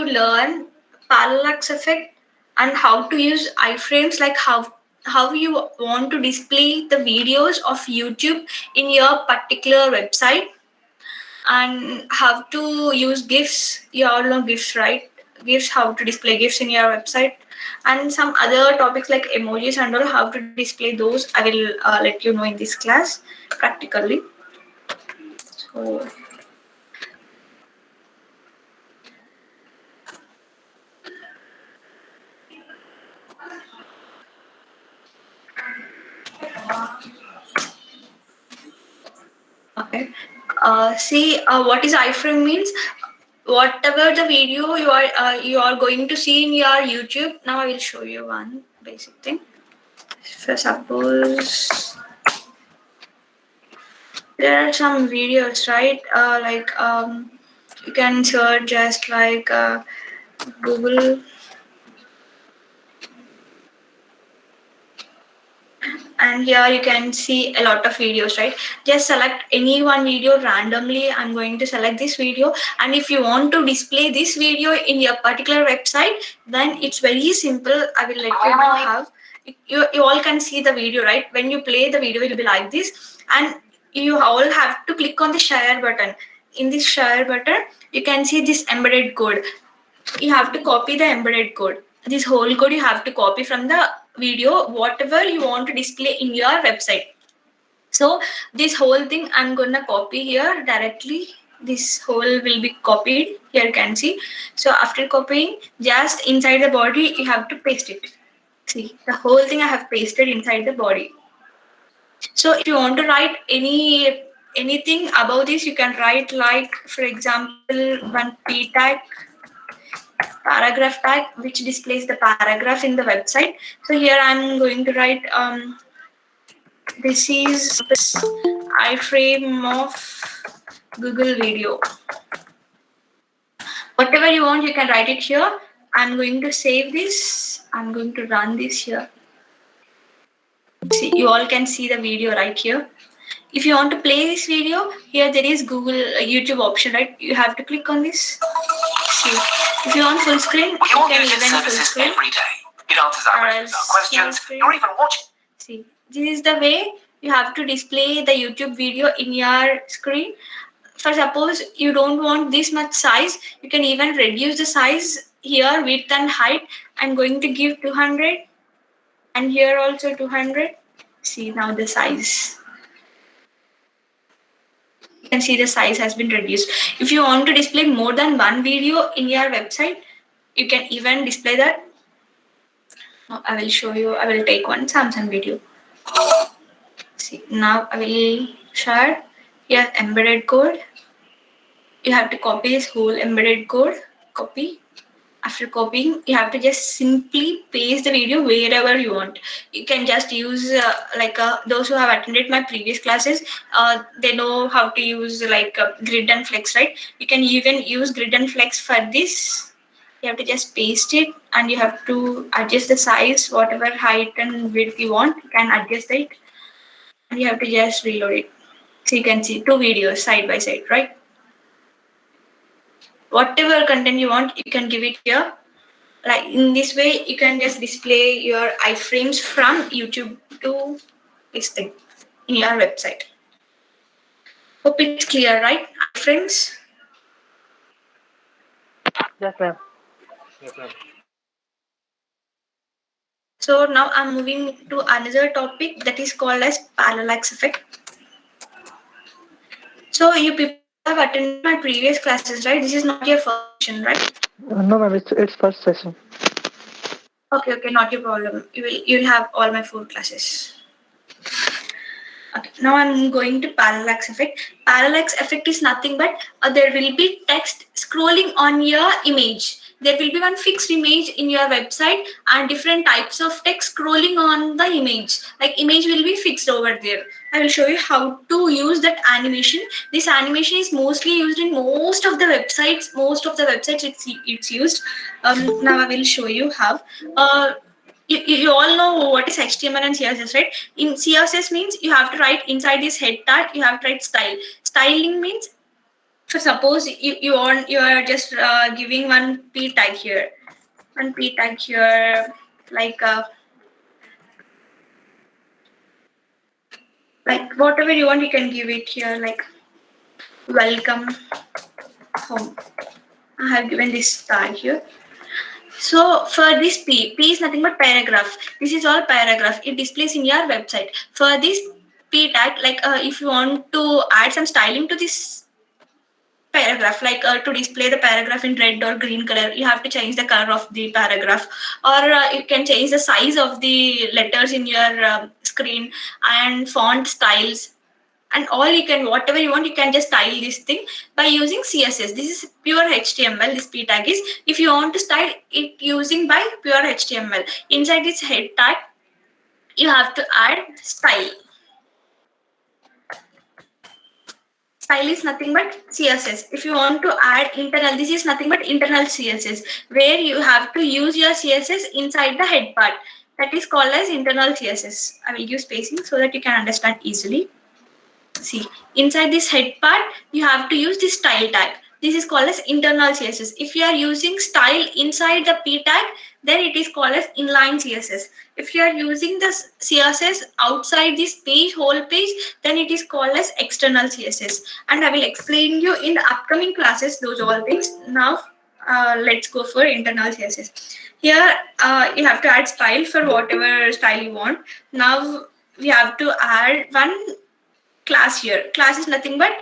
learn parallax effect and how to use iframes, like how you want to display the videos of YouTube in your particular website, and how to use GIFs. You all know GIFs, right? GIFs, how to display GIFs in your website, and some other topics like emojis and all, how to display those. I will let you know in this class practically. So okay. See, what is iframe means? Whatever the video you are going to see in your YouTube. Now I will show you one basic thing. For suppose there are some videos, right? You can search just like Google, and here you can see a lot of videos, right? Just select any one video randomly. I'm going to select this video, and if you want to display this video in your particular website, then it's very simple. I will let you know how. You all can see the video, right? When you play the video, it will be like this, and you all have to click on the share button. In this share button, you can see this embedded code. You have to copy the embedded code. This whole code you have to copy from the video, whatever you want to display in your website. So this whole thing I'm gonna copy here directly. This whole will be copied. Here you can see. So after copying, just inside the body, you have to paste it. See, the whole thing I have pasted inside the body. So if you want to write anything about this, you can write like, for example, one p tag, paragraph tag, which displays the paragraph in the website. So here I'm going to write this is iframe of Google video. Whatever you want, you can write it here. I'm going to save this. I'm going to run this here. See, you all can see the video right here. If you want to play this video, here there is Google YouTube option, right? You have to click on this. See, if you want full screen, you can even full screen. Every day. It answers our questions. You're even watching. See, this is the way you have to display the YouTube video in your screen. For suppose you don't want this much size, you can even reduce the size here, width and height. I'm going to give 200, and here also 200. See now the size. You can see the size has been reduced. If you want to display more than one video in your website, you can even display that. Now I will show you. I will take one Samsung video. See, now I will share here embedded code. You have to copy this whole embedded code. Copy. After copying, you have to just simply paste the video wherever you want. You can just use those who have attended my previous classes, they know how to use grid and flex, right? You can even use grid and flex for this. You have to just paste it, and you have to adjust the size, whatever height and width you want. You can adjust it, and you have to just reload it. So you can see two videos side by side, right? Whatever content you want, you can give it here. Like in this way, you can just display your iframes from YouTube to this thing in your website. Hope it's clear, right? Iframes. Yes, ma'am. Yes, ma'am. So now I'm moving to another topic that is called as parallax effect. So you people have attended my previous classes, right? This is not your first session, right? No, ma'am. It's first session. Okay, not your problem. You'll have all my 4 classes. Okay, now I'm going to parallax effect. Parallax effect is nothing but there will be text scrolling on your image. There will be one fixed image in your website and different types of text scrolling on the image. Like image will be fixed over there. I will show you how to use that animation. This animation is mostly used in most of the websites. It's used. Now I will show you how. You all know what is HTML and CSS, right? In CSS means you have to write inside this head tag, you have to write style. Styling means For suppose you are just giving one p tag here, like whatever you want, you can give it here, like welcome home. I have given this tag here. So for this P is nothing but paragraph. This is all paragraph. It displays in your website. For this P tag, like if you want to add some styling to this paragraph, like to display the paragraph in red or green color, you have to change the color of the paragraph, or you can change the size of the letters in your screen and font styles and all. You can, whatever you want, you can just style this thing by using CSS. This is pure HTML. This p tag is, if you want to style it using by pure HTML, inside this head tag you have to add style. Style is nothing but CSS. If you want to add internal, this is nothing but internal CSS, where you have to use your CSS inside the head part. That is called as internal CSS. I will give spacing so that you can understand easily. See, inside this head part, you have to use this style tag. This is called as internal CSS. If you are using style inside the p tag, then it is called as inline CSS. If you are using the CSS outside this page, whole page, then it is called as external CSS. And I will explain you in the upcoming classes those all things. Now, let's go for internal CSS. Here, you have to add style for whatever style you want. Now, we have to add one class here. Class is nothing but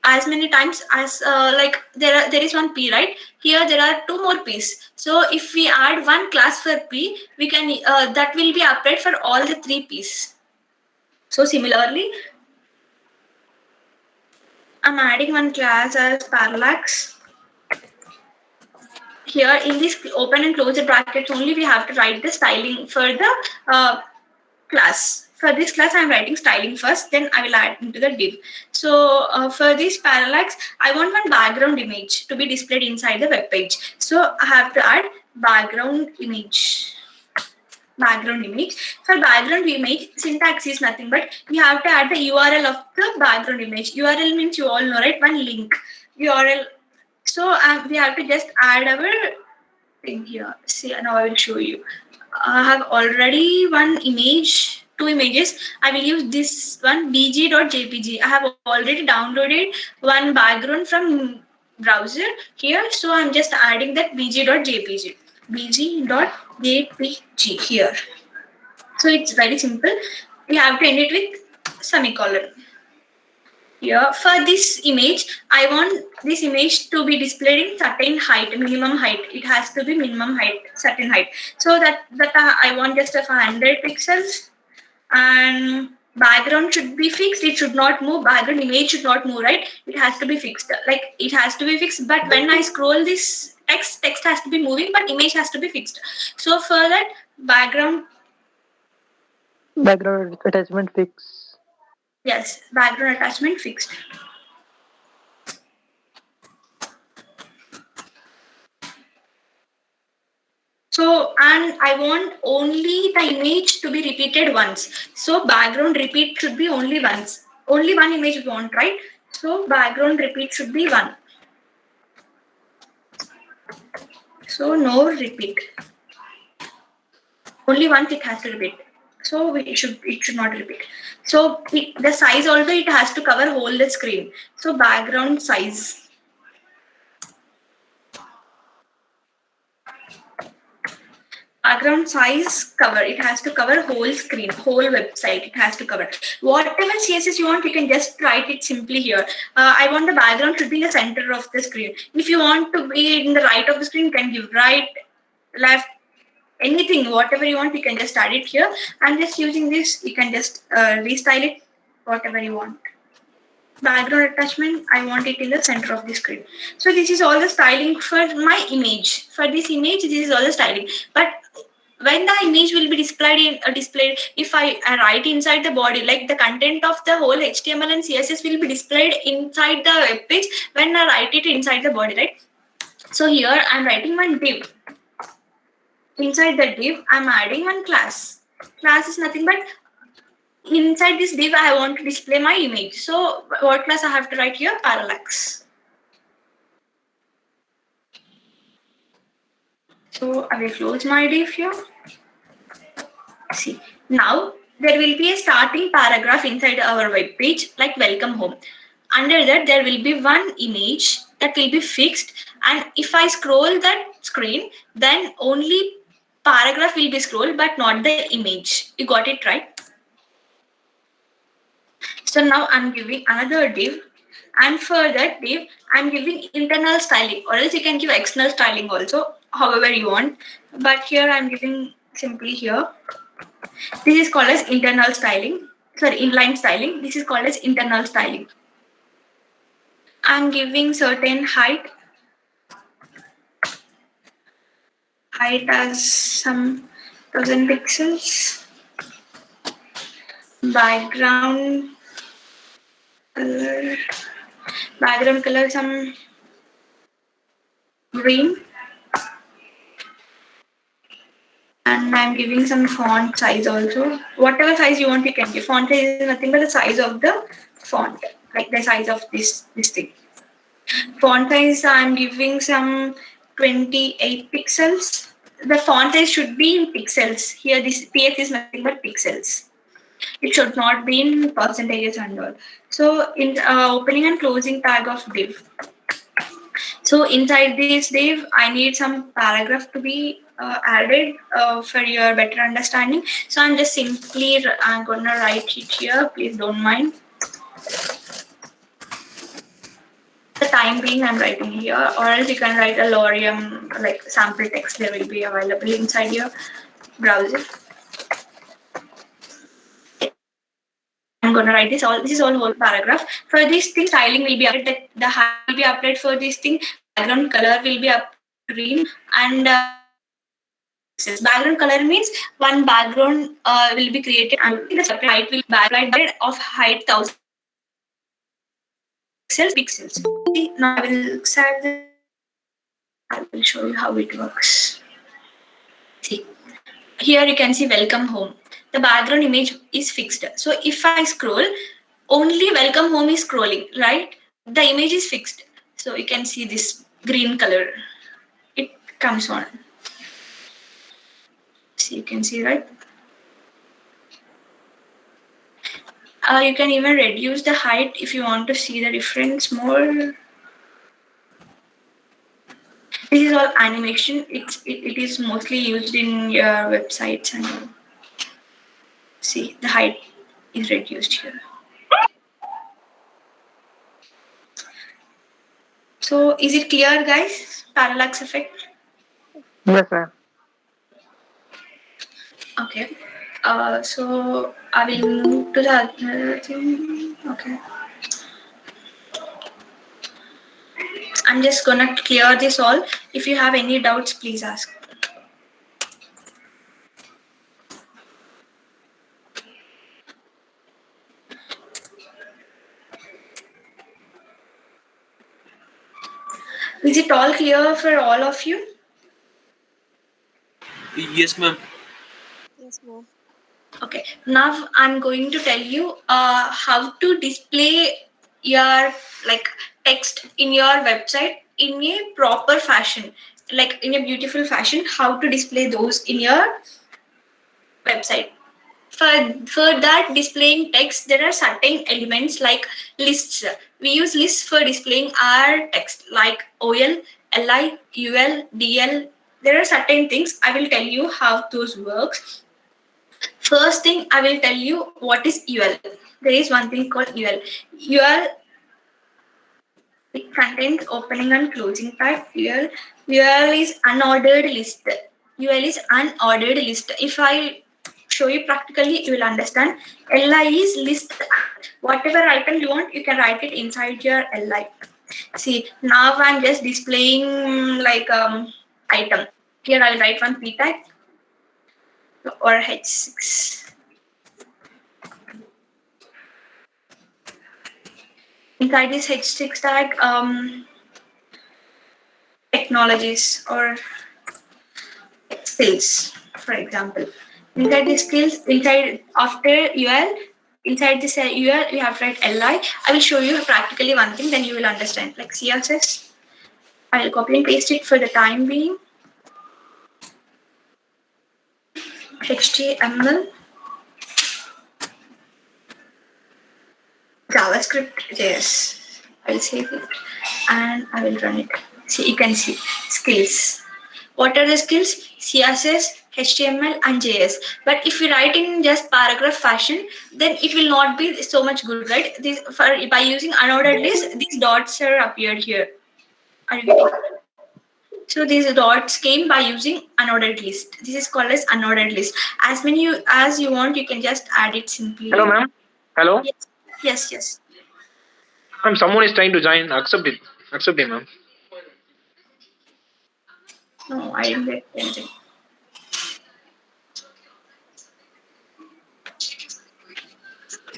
as many times as like there is one p, right? Here there are two more p's. So if we add one class for p, we can that will be applied for all the three p's. So similarly, I'm adding one class as parallax. Here in this open and close the brackets only, we have to write the styling for the class. For this class, I'm writing styling first, then I will add into the div. So for this parallax, I want one background image to be displayed inside the web page. So I have to add background image. Background image. For background image, syntax is nothing but you have to add the URL of the background image. URL means you all know, right? One link. URL. So we have to just add our thing here. See, now I will show you. I have already one image, two images. I will use this one bg.jpg. I have already downloaded one background from browser here. So I'm just adding that bg.jpg. bg.jpg here. So it's very simple. We have to end it with semicolon. Here for this image, I want this image to be displayed in certain height, minimum height. It has to be minimum height, certain height. So that I want just a 500 pixels, and background should be fixed. It should not move. Background image should not move, right? It has to be fixed. Like it has to be fixed. But when I scroll this text has to be moving, but image has to be fixed. So for that, background attachment fix. Yes, background attachment fixed. So, and I want only the image to be repeated once. So background repeat should be only once. Only one image we want, right? So background repeat should be one. So no repeat. Only once it has to repeat. So it should not repeat. So the size also, it has to cover whole the screen. So background size. Background size cover, it has to cover whole screen, whole website. It has to cover whatever CSS you want. You can just write it simply here. I want the background should be in the center of the screen. If you want to be in the right of the screen, you can give right, left, anything, whatever you want. You can just add it here. And just using this, you can just restyle it, whatever you want. Background attachment, I want it in the center of the screen. So this is all the styling for my image. For this image, this is all the styling. But when the image will be displayed if I write inside the body, like the content of the whole HTML and CSS will be displayed inside the web page when I write it inside the body, right? So here I'm writing one div. Inside the div, I'm adding one class. Class is nothing but inside this div, I want to display my image. So what class I have to write here? Parallax. So I will close my div here. See, now there will be a starting paragraph inside our web page like welcome home. Under that, there will be one image that will be fixed. And if I scroll that screen, then only paragraph will be scrolled, but not the image. You got it right? So now I'm giving another div, and for that div, I'm giving internal styling, or else you can give external styling also, however you want. But here I'm giving simply here. This is called as internal styling. Sorry, inline styling. This is called as internal styling. I'm giving certain height as some 1000 pixels. Background color some green, and I'm giving some font size also. Whatever size you want, you can give. Font size is nothing but the size of the font, like the size of this thing. Font size I'm giving some 28 pixels. The font size should be in pixels. Here this px is nothing but pixels. It should not be in percentages and all. So in opening and closing tag of div. So inside this div, I need some paragraph to be added for your better understanding. So I'm just simply I'm gonna write it here. Please don't mind. The time being I'm writing here, or else you can write a lorem like sample text. There will be available inside your browser. I'm going to write this all. This is all whole paragraph. For this thing, styling will be applied. The height will be applied for this thing. Background color will be up green, and background color means one background will be created, and the separate height will be applied of height 1000 pixels. Now I will save this. I will show you how it works. See, here you can see welcome home. The background image is fixed. So if I scroll, only welcome home is scrolling, right? The image is fixed. So you can see this green color. It comes on. So you can see, right? You can even reduce the height if you want to see the difference more. This is all animation. It is mostly used in your websites and all. See, the height is reduced here. So is it clear, guys? Parallax effect? Yes, ma'am. Okay. So I will move to the other thing. Okay. I'm just gonna clear this all. If you have any doubts, please ask. Is it all clear for all of you? Yes, ma'am. Yes, ma'am. Okay. Now I'm going to tell you how to display your text in your website in a proper fashion, like in a beautiful fashion. How to display those in your website. For that displaying text, there are certain elements like lists. We use lists for displaying our text like OL, LI, UL, DL. There are certain things. I will tell you how those works. First thing, I will tell you what is UL. There is one thing called UL. UL contains opening and closing tag. UL is unordered list. UL is unordered list. If I show you practically, you will understand. LI is list. Whatever item you want, you can write it inside your LI. See, now I'm just displaying item. Here I'll write one P tag or H6. Inside this H6 tag, technologies or skills, for example. Inside the skills, inside after UL, inside this URL, you have to write li. I will show you practically one thing, then you will understand. Like CSS, I will copy and paste it for the time being. HTML, JavaScript, JS. I will save it and I will run it. See, you can see skills. What are the skills? CSS, HTML, and JS. But if you write in just paragraph fashion, then it will not be so much good, right? By using unordered list, these dots are appeared here. Are you getting it? So these dots came by using unordered list. This is called as unordered list. As many as you want, you can just add it simply. Hello, ma'am. Hello. Yes. Ma'am, someone is trying to join. Accept it. Accept it, ma'am. No, I didn't get anything.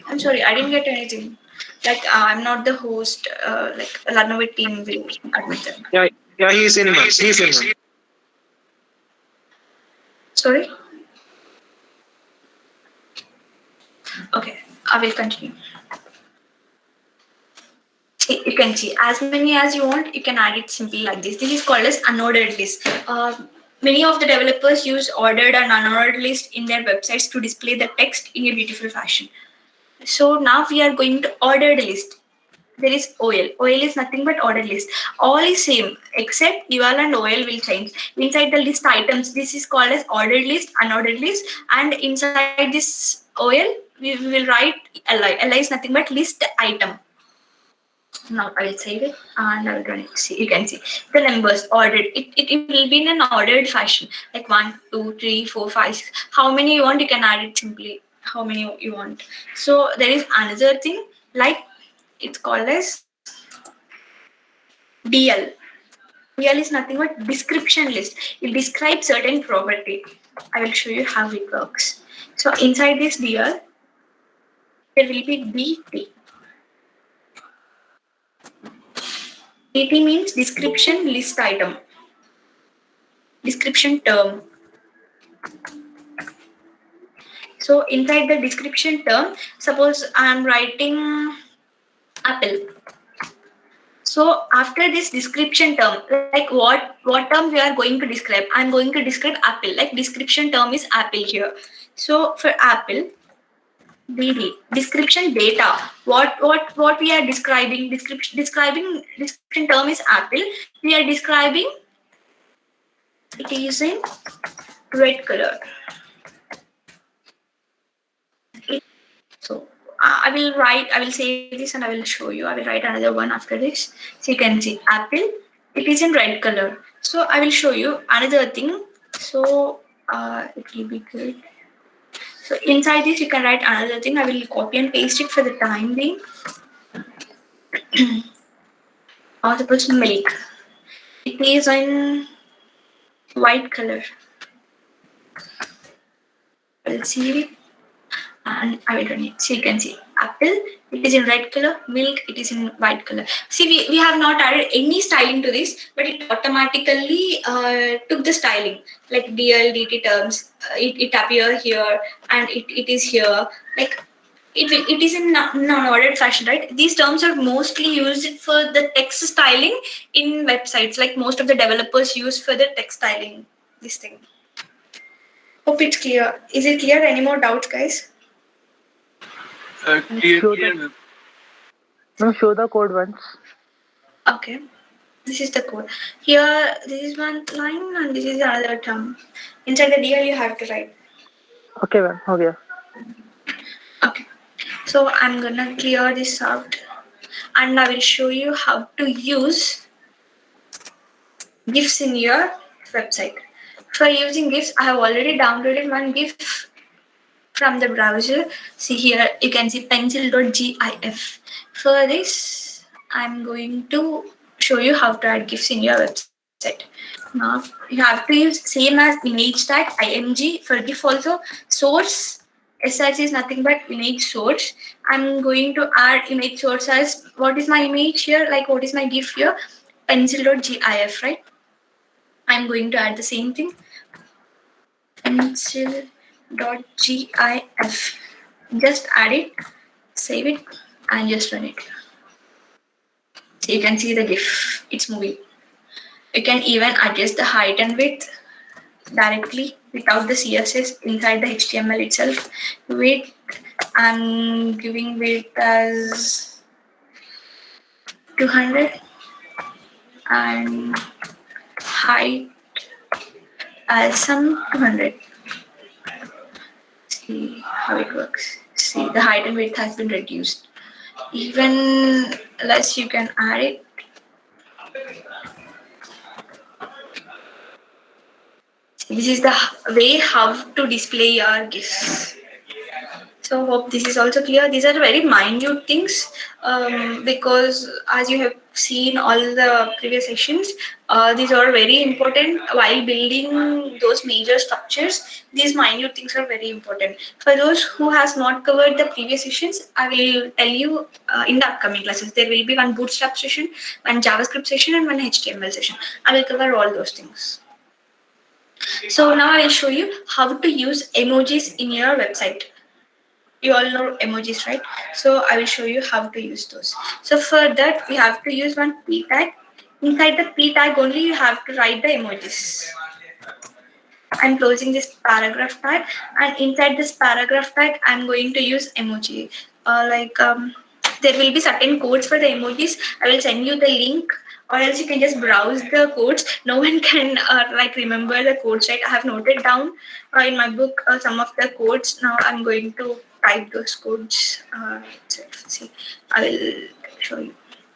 I'm sorry, I didn't get anything. Like I'm not the host. Like Lanovid team will admit them. Yeah, he's in, ma'am. He's in, ma'am. Sorry. Okay, I will continue. See, you can see as many as you want. You can add it simply like this. This is called as unordered list. Many of the developers use ordered and unordered list in their websites to display the text in a beautiful fashion. So now we are going to ordered list. There is OL. OL is nothing but ordered list. All is same except UL and OL will change. Inside the list items, this is called as ordered list, unordered list, and inside this OL, we will write LI. LI is nothing but list item. Now I will save it and I will run it. See, you can see the numbers ordered. It will be in an ordered fashion, like 1, 2, 3, 4, 5, 6. How many you want, you can add it simply. How many you want. So there is another thing like it's called as DL. DL is nothing but description list. It describes certain property. I will show you how it works. So inside this DL, there will be DT. DT means description list item. Description term. So inside the description term, suppose I am writing apple. So after this description term, like what term we are going to describe? I'm going to describe apple. Like description term is apple here. So for apple, DD description data. What we are describing? Description term is apple. We are describing. It is in red color. So I will save this and I will show you. I will write another one after this. So you can see apple. It is in red color. So I will show you another thing. So it will be good. So inside this you can write another thing. I will copy and paste it for the time being. Or suppose milk. It is in white color. I will save it and I will run it. So you can see apple, it is in red color, milk, it is in white color. See, we have not added any styling to this, but it automatically took the styling like DL, DT terms. It appear here and it is here. Like it is in non-ordered fashion, right? These terms are mostly used for the text styling in websites. Like most of the developers use for the text styling this thing. Hope it's clear. Is it clear? Any more doubts, guys? Clear. No, show the code once. Okay. This is the code. Here, this is one line and this is another term. Inside the DL, you have to write. Okay, ma'am. Okay. Okay. So I'm gonna clear this out and I will show you how to use GIFs in your website. For using GIFs, I have already downloaded one GIF from the browser. See here, you can see pencil.gif. For this, I'm going to show you how to add GIFs in your website. Now, you have to use same as image tag, img for GIF also. Source, SRC is nothing but image source. I'm going to add image source as, what is my image here? Like what is my GIF here? Pencil.gif, right? I'm going to add the same thing. Pencil.gif. Just add it Save it and just run it. So you can see the GIF, it's moving. You can even adjust the height and width directly without the CSS inside the HTML itself. Width, I'm giving width as 200 and height as some 200. See how it works. See, the height and width has been reduced. Even less you can add it. This is the way how to display your GIFs. So hope this is also clear. These are very minute things because as you have seen all the previous sessions, these are very important while building those major structures. These minute things are very important. For those who has not covered the previous sessions, I will tell you in the upcoming classes. There will be one Bootstrap session, one JavaScript session, and one HTML session. I will cover all those things. So now I will show you how to use emojis in your website. You all know emojis, right? So I will show you how to use those. So for that, we have to use one p tag. Inside the p tag only, you have to write the emojis. I'm closing this paragraph tag, and inside this paragraph tag, I'm going to use emoji. There will be certain codes for the emojis. I will send you the link, or else you can just browse the codes. No one can remember the codes, right? I have noted down in my book some of the codes. Now I'm going to type those codes. See, I will show you.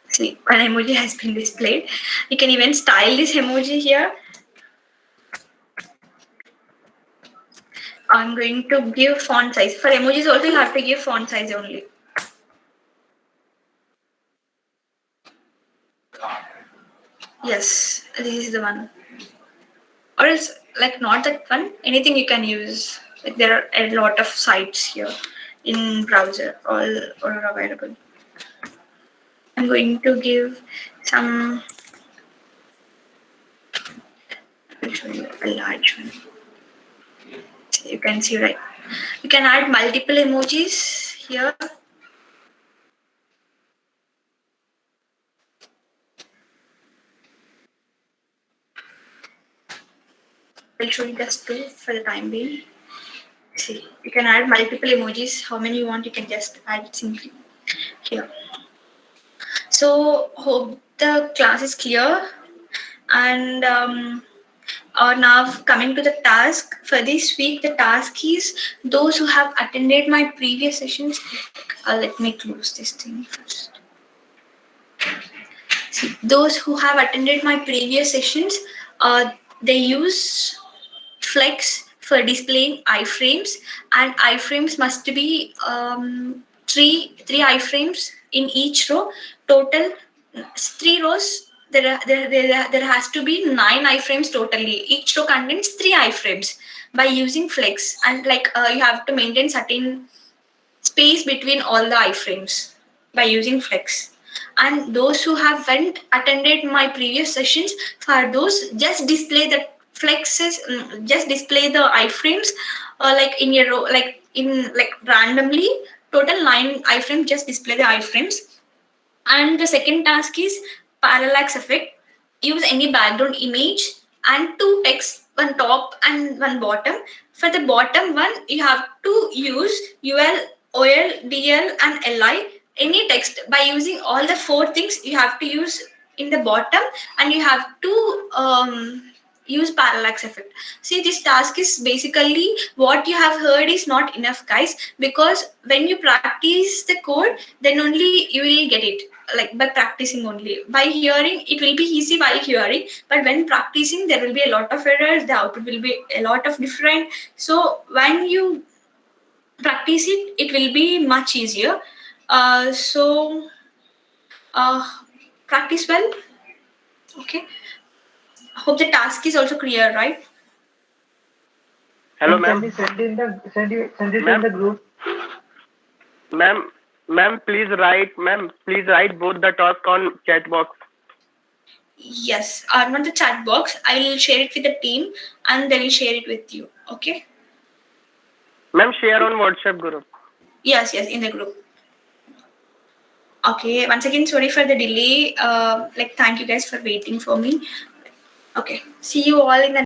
See, an emoji has been displayed. You can even style this emoji here. I'm going to give font size. For emojis also, you have to give font size only. Yes, this is the one. Or else, not that one, anything you can use. There are a lot of sites here in browser, all are available. I'm going to give some, I'll show you a large one. So you can see, right? You can add multiple emojis here. I'll show you just two for the time being. See, you can add multiple emojis. How many you want, you can just add it simply here. So hope the class is clear. And now coming to the task for this week, the task is those who have attended my previous sessions. Let me close this thing first. See, those who have attended my previous sessions, they use Flex for displaying iframes, and iframes must be three iframes in each row. Total 3 rows. There has to be 9 iframes totally. Each row contains 3 iframes by using Flex, and you have to maintain certain space between all the iframes by using Flex. And those who haven't attended my previous sessions, for those, just display the flexes, just display the iframes in your row, randomly. Total 9 iframes, just display the iframes. And the second task is parallax effect. Use any background image and 2 text, one top and one bottom. For the bottom one, you have to use UL, OL, DL, and LI. Any text by using all the 4 things you have to use in the bottom, and you have to use parallax effect. See, this task is basically what you have heard is not enough, guys, because when you practice the code, then only you will get it. By practicing only. By hearing, it will be easy while hearing, but when practicing, there will be a lot of errors. The output will be a lot of different. So when you practice it, it will be much easier. Practice well. Okay. Hope the task is also clear, right? Hello, ma'am. Send it Ma'am? in the group. Ma'am, please write both the task on chat box. Yes, not the chat box. I will share it with the team, and they will share it with you. Okay. Ma'am, share on WhatsApp group. Yes, in the group. Okay, once again, sorry for the delay. Thank you guys for waiting for me. Okay, see you all in the